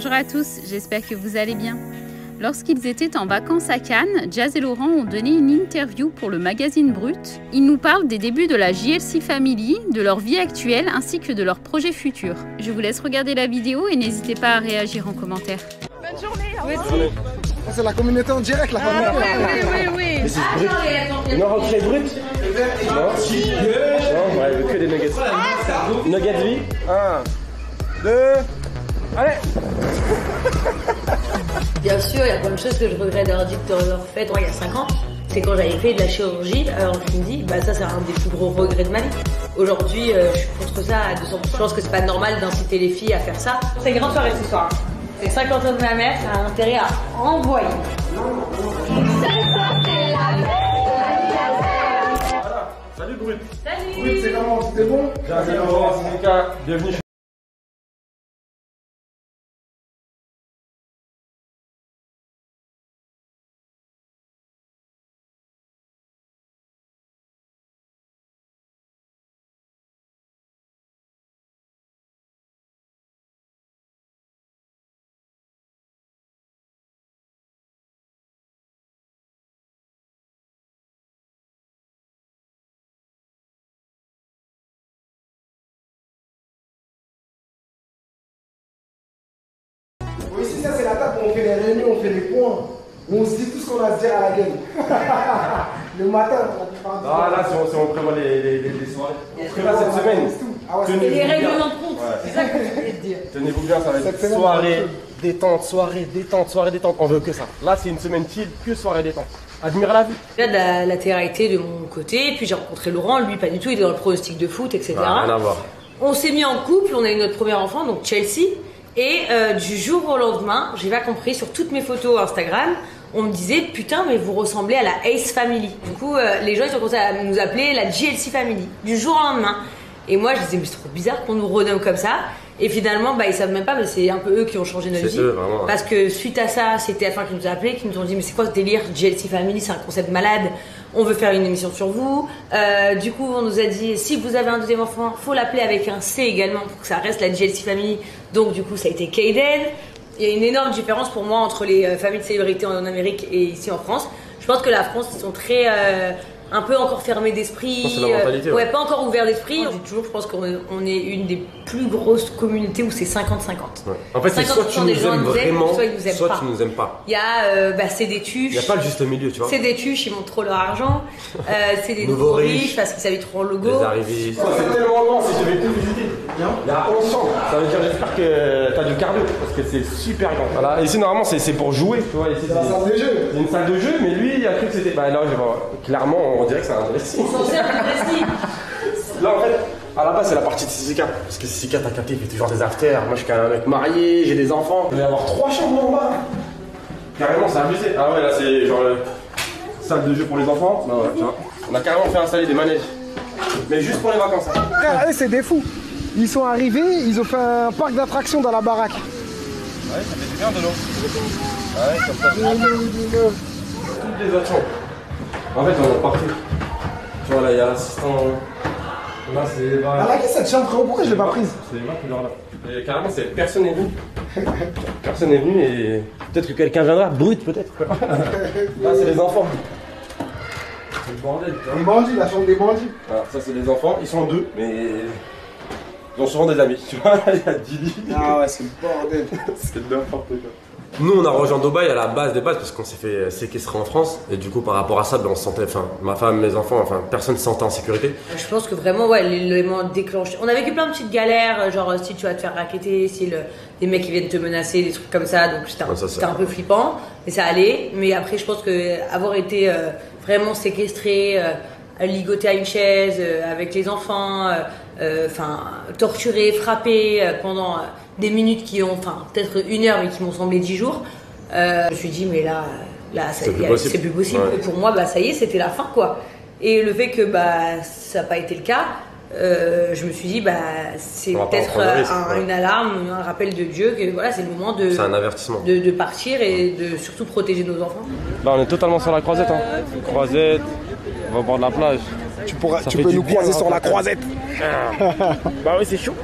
Bonjour à tous, j'espère que vous allez bien. Lorsqu'ils étaient en vacances à Cannes, Jazz et Laurent ont donné une interview pour le magazine Brut. Ils nous parlent des débuts de la JLC Family, de leur vie actuelle ainsi que de leurs projets futurs. Je vous laisse regarder la vidéo et n'hésitez pas à réagir en commentaire. Bonne journée, au revoir. revoir. C'est la communauté en direct, la famille. Oui. Mais c'est brut. Non, rentrée brut. Non, non, ouais, que des nuggets. Nuggets, oui. 1, 2, allez. Bien sûr, il y a plein de choses que je regrette d'avoir dit de leur fait il y a 5 ans. C'est quand j'avais fait de la chirurgie, alors je me dis, ça c'est un des plus gros regrets de ma vie. Aujourd'hui, je suis contre ça à 200%. Je pense que c'est pas normal d'inciter les filles à faire ça. C'est une grande soirée ce soir. C'est 50 ans de ma mère, ça a intérêt à envoyer. Salut Brut. Salut. Brut, c'est comment? C'était bon? Salut Laurent, c'est Mika. Bienvenue. Oui, si ça c'est la table où on fait les réunions, on fait les points, où on se dit tout ce qu'on a à se dire à la gueule. Le matin, on a pu parler. Ah là, si on prévoit les soirées. On prévoit cette semaine. Et les règlements de compte, c'est ça que je voulais te dire. Tenez-vous bien, ça va être soirée détente, soirée détente. On veut que ça. Là, c'est une semaine chill, que soirée détente. Admire la vie. Il y a de la latéralité de mon côté, puis j'ai rencontré Laurent, lui pas du tout, il est dans le pronostic de foot, etc. Rien à voir. On s'est mis en couple, on a eu notre premier enfant, donc Chelsea. Et du jour au lendemain, j'ai pas compris, sur toutes mes photos Instagram, on me disait putain mais vous ressemblez à la Ace Family. Du coup les gens ils ont commencé à nous appeler la JLC Family du jour au lendemain. Et moi je disais mais c'est trop bizarre qu'on nous renomme comme ça. Et finalement ils savent même pas, mais c'est un peu eux qui ont changé notre vie. Parce que suite à ça, c'est TF1 qui nous a appelés, qui nous ont dit mais c'est quoi ce délire JLC Family, c'est un concept malade. On veut faire une émission sur vous. Du coup, on nous a dit si vous avez un deuxième enfant, faut l'appeler avec un C également pour que ça reste la JLC Family. Donc du coup, ça a été Kayden. Il y a une énorme différence pour moi entre les familles de célébrités en Amérique et ici en France. Je pense que la France, ils sont très un peu encore fermés d'esprit. C'est la mentalité. Ouais, pas encore ouverts d'esprit. On dit toujours, je pense qu'on est une des plus grosses communautés où c'est 50-50. Ouais. En fait, c'est soit tu nous aimes vraiment, soit tu nous aimes pas. Il y a c'est des tuches. Il n'y a pas le juste milieu, tu vois. C'est des tuches, ils montrent trop leur argent. C'est des nouveaux riches parce qu'ils s'habillent trop en logo. Les arrivés. C'est tellement long si je vais tout visiter. Il y a 11 chambres. Ça veut dire j'espère que tu as du cardio parce que c'est super grand. Voilà. Ici normalement c'est pour jouer, tu vois. Ici c'est une salle de jeu. C'est une salle de jeu, mais lui il a cru que c'était. Bah là je vois. Clairement on dirait que c'est un dressing. Là en fait. À la base, c'est la partie de Sissika. Parce que Sissika, t'as capté, il fait toujours des afters. Moi, je suis un mec marié, j'ai des enfants. Il va y avoir 3 chambres en bas. Carrément, c'est abusé. Ah ouais, là, c'est genre salle de jeu pour les enfants. Bah ouais, tu vois. On a carrément fait installer des manèges. Mais juste pour les vacances. Frère, eux, c'est des fous. Ils sont arrivés, ils ont fait un parc d'attractions dans la baraque. Ouais, ça fait du bien de l'eau. Ouais, comme ça. Toutes les autres chambres. En fait, on est parti. Tu vois, là, il y a l'assistant. Là, c'est. Ah là, cette chambre, pourquoi je l'ai pas prise? C'est les qui dorment là. Et carrément, personne n'est venu. Personne n'est venu et peut-être que quelqu'un viendra. Brut, peut-être. Là, c'est les enfants. C'est le bordel. Les bandits, la chambre des bandits. Alors, ça, c'est les enfants. Ils sont 2, mais. Ils ont souvent des amis. Tu vois, il y a 10 lits. Ah ouais, c'est le bordel. C'est n'importe quoi. Nous, on a rejoint Dubaï à la base des bases parce qu'on s'est fait séquestrer en France. Et du coup, par rapport à ça, on se sentait, ma femme, mes enfants, personne ne se sentait en sécurité. Je pense que vraiment, ouais, l'élément déclencheur. On a vécu plein de petites galères, genre si tu vas te faire racketter, si des mecs qui viennent te menacer, des trucs comme ça. Donc c'était un peu flippant, mais ça allait. Mais après, je pense que avoir été vraiment séquestré, ligoté à une chaise, avec les enfants, torturé, frappé pendant des minutes qui ont, peut-être 1 heure, mais qui m'ont semblé 10 jours. Je me suis dit, mais là c'est plus possible. Ouais. Et pour moi, ça y est, c'était la fin, quoi. Et le fait que ça n'a pas été le cas, je me suis dit, c'est peut-être une alarme, un rappel de Dieu, que voilà, c'est le moment c'est un avertissement. De partir et de surtout protéger nos enfants. Là, on est totalement sur la croisette. Croisette, on va au bord de la plage. Tu peux nous croiser sur la croisette. Bah oui, c'est chaud.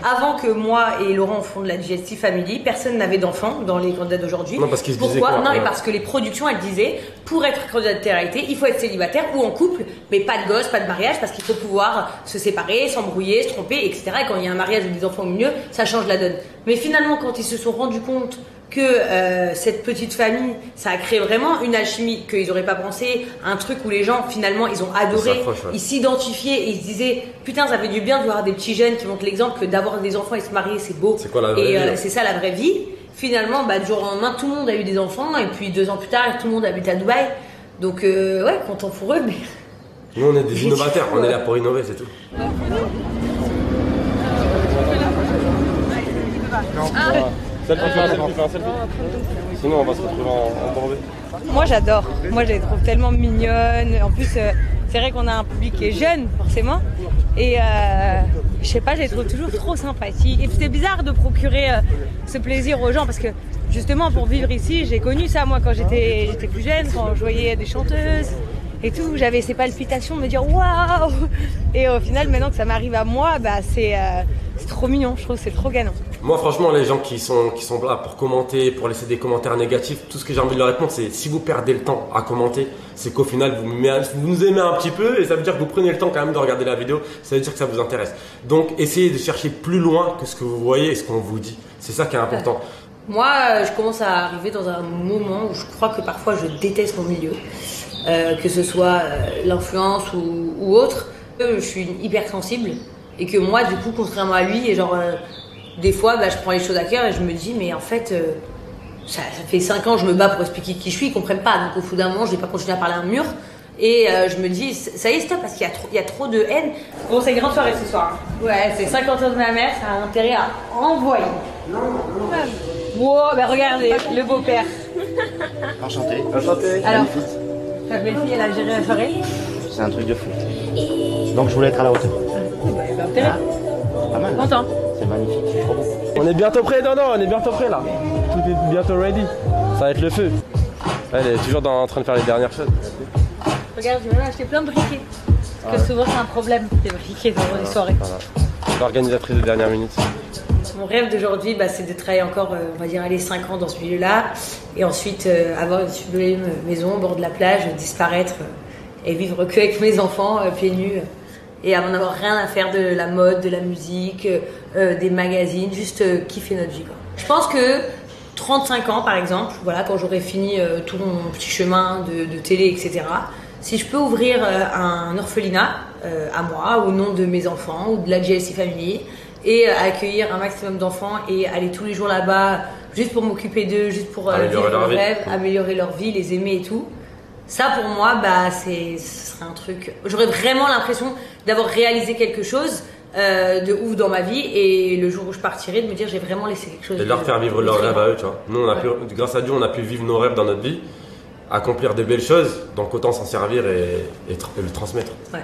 avant que moi et Laurent fonde la GLC Family, personne n'avait d'enfants dans les candidats d'aujourd'hui. Non, parce qu'ils se disaient Pourquoi? quoi, Non, ouais. et parce que les productions, elles disaient, pour être candidat de télé-réalité, il faut être célibataire ou en couple, mais pas de gosse, pas de mariage, parce qu'il faut pouvoir se séparer, s'embrouiller, se tromper, etc. Et quand il y a un mariage ou des enfants au milieu, ça change la donne. Mais finalement, quand ils se sont rendus compte que cette petite famille, ça a créé vraiment une alchimie qu'ils n'auraient pas pensé, un truc où les gens finalement ils ont adoré, Ils s'accrochent, ouais. ils s'identifiaient et ils se disaient putain ça fait du bien de voir des petits jeunes qui montrent l'exemple que d'avoir des enfants et se marier c'est beau. C'est quoi la vraie et vie, hein. c'est ça la vraie vie. Finalement du jour au lendemain tout le monde a eu des enfants et puis 2 ans plus tard tout le monde habite à Dubaï. Donc ouais content pour eux mais... Nous on est des innovateurs, on est là pour innover, c'est tout. Selfie, fais un selfie. Sinon on va se retrouver en bordée. Moi j'adore, moi je les trouve tellement mignonnes. En plus c'est vrai qu'on a un public qui est jeune forcément. Et je sais pas, je les trouve toujours trop sympathiques. Et c'est bizarre de procurer ce plaisir aux gens parce que justement pour vivre ici, j'ai connu ça moi quand j'étais plus jeune, quand je voyais des chanteuses et tout, j'avais ces palpitations de me dire waouh. Et au final maintenant que ça m'arrive à moi, c'est trop mignon, je trouve que c'est trop gagnant. Moi franchement les gens qui sont là pour commenter, pour laisser des commentaires négatifs, tout ce que j'ai envie de leur répondre c'est si vous perdez le temps à commenter, c'est qu'au final vous nous aimez un petit peu et ça veut dire que vous prenez le temps quand même de regarder la vidéo, ça veut dire que ça vous intéresse. Donc essayez de chercher plus loin que ce que vous voyez et ce qu'on vous dit, c'est ça qui est important. Moi je commence à arriver dans un moment où je crois que parfois je déteste mon milieu, que ce soit l'influence ou autre. Je suis une hypersensible et que moi du coup contrairement à lui et genre des fois je prends les choses à cœur et je me dis mais en fait ça fait 5 ans que je me bats pour expliquer qui je suis, ils comprennent pas donc au bout d'un moment je vais pas continuer à parler à un mur et je me dis ça y est stop parce qu'il y a trop de haine. Bon c'est une grande soirée ce soir. Ouais c'est 50 ans de ma mère, ça a intérêt à envoyer. Wow regardez le beau-père. Enchanté. Enchanté. Alors la belle-fille elle a géré la soirée. C'est un truc de fou. Donc je voulais être à la hauteur. Intérêt. Pas mal. Content. C'est magnifique, c'est trop beau. On est bientôt prêt, non, on est bientôt prêt là. Tout est bientôt ready. Ça va être le feu. Elle est toujours en train de faire les dernières choses. Regarde, j'ai même acheté plein de briquets. Parce que souvent c'est un problème, les briquets dans les soirées. Voilà. L'organisatrice de dernière minute. Mon rêve d'aujourd'hui, c'est de travailler encore, on va dire, 5 ans dans ce milieu-là. Et ensuite avoir une sublime maison au bord de la plage, disparaître et vivre que avec mes enfants, pieds nus. Et à n'en avoir rien à faire de la mode, de la musique, des magazines, juste kiffer notre vie, quoi. Je pense que 35 ans par exemple, voilà, quand j'aurai fini tout mon petit chemin de télé, etc. Si je peux ouvrir un orphelinat à moi, au nom de mes enfants ou de la GLC Family, et accueillir un maximum d'enfants et aller tous les jours là-bas, juste pour m'occuper d'eux, juste pour vivre leurs rêves, améliorer leur vie, les aimer et tout. Ça pour moi, ce serait un truc. J'aurais vraiment l'impression d'avoir réalisé quelque chose de ouf dans ma vie et le jour où je partirai, de me dire j'ai vraiment laissé quelque chose. Et de leur faire vivre leurs rêves à eux, tu vois. Nous, grâce à Dieu, on a pu vivre nos rêves dans notre vie, accomplir des belles choses, donc autant s'en servir et le transmettre. Ouais.